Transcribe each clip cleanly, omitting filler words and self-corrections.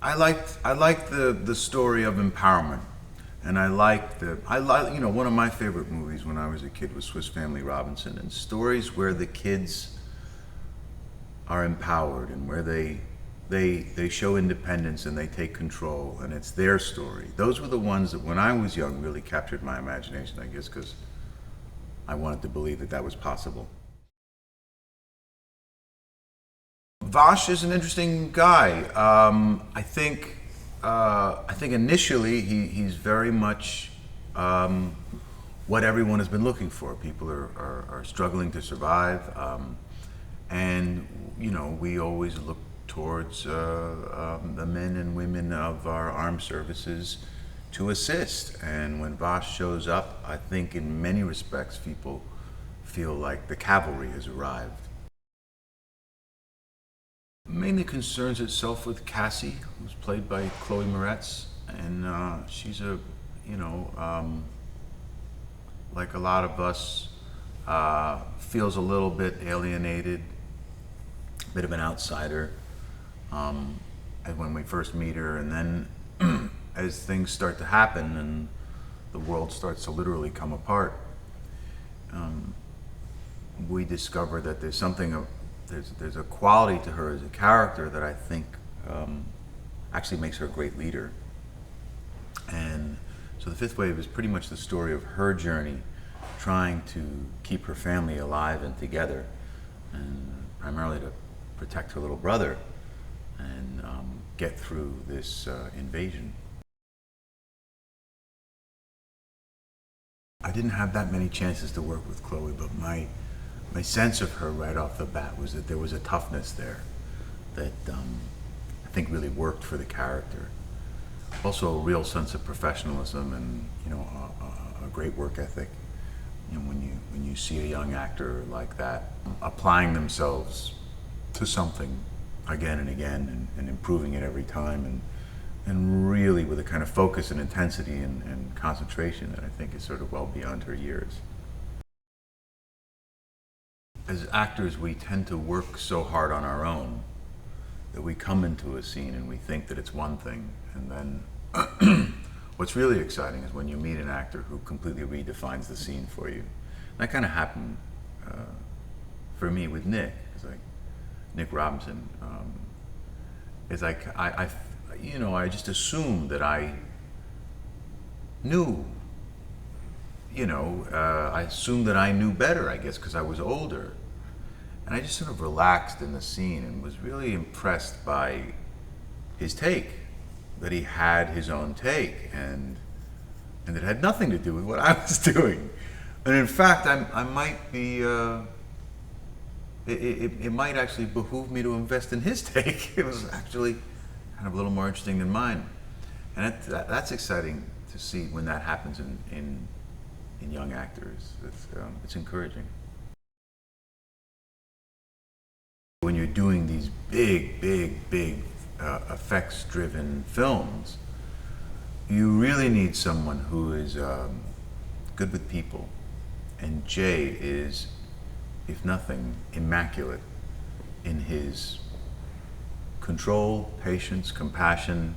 I like the story of empowerment, and one of my favorite movies when I was a kid was Swiss Family Robinson, and stories where the kids are empowered and where they show independence and they take control and it's their story. Those were the ones that when I was young really captured my imagination, I guess, because I wanted to believe that that was possible. Vosh is an interesting guy. I think initially he's very much what everyone has been looking for. People are struggling to survive, and we always look towards the men and women of our armed services to assist. And when Vosh shows up, I think in many respects people feel like the cavalry has arrived. Mainly concerns itself with Cassie, who's played by Chloe Moretz, and she's you know, um, like a lot of us, feels a little bit alienated, a bit of an outsider, and when we first meet her, and then as things start to happen and the world starts to literally come apart, we discover that there's something of there's a quality to her as a character that I think actually makes her a great leader. And so the Fifth Wave is pretty much the story of her journey, trying to keep her family alive and together, and primarily to protect her little brother and get through this invasion. I didn't have that many chances to work with Chloe, but my sense of her right off the bat was that there was a toughness there that I think really worked for the character. Also a real sense of professionalism and a great work ethic. When you see a young actor like that applying themselves to something again and again and improving it every time and really with a kind of focus and intensity and concentration that I think is sort of well beyond her years. As actors, we tend to work so hard on our own that we come into a scene and we think that it's one thing, and then what's really exciting is when you meet an actor who completely redefines the scene for you. And that kind of happened for me with Nick. It's like Nick Robinson. It's like I just assumed that I knew. I assumed that I knew better, I guess, because I was older. And I just sort of relaxed in the scene and was really impressed by his take, that he had his own take, and it had nothing to do with what I was doing. And in fact, I might be, it might actually behoove me to invest in his take. It was actually kind of a little more interesting than mine. And that's exciting to see when that happens in young actors. It's encouraging. When you're doing these big effects-driven films, you really need someone who is good with people. And Jay is, if nothing, immaculate in his control, patience, compassion,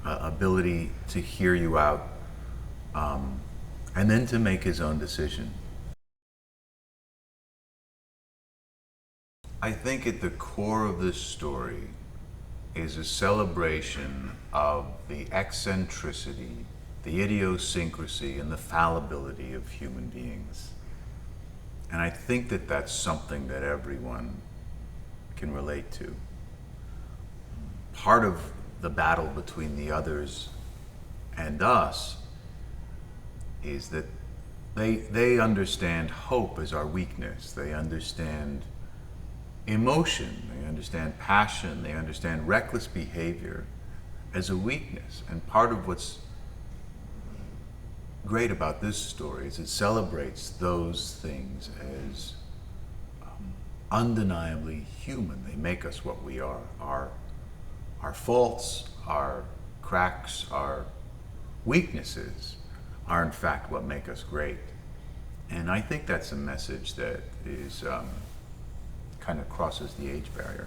ability to hear you out, and then to make his own decision. I think at the core of this story is a celebration of the eccentricity, the idiosyncrasy, and the fallibility of human beings. And I think that that's something that everyone can relate to. Part of the battle between the others and us is that they understand hope as our weakness. They understand emotion, they understand passion, they understand reckless behavior as a weakness. And part of what's great about this story is it celebrates those things as undeniably human. They make us what we are. Our faults, our cracks, our weaknesses are in fact what make us great. And I think that's a message that is kind of crosses the age barrier.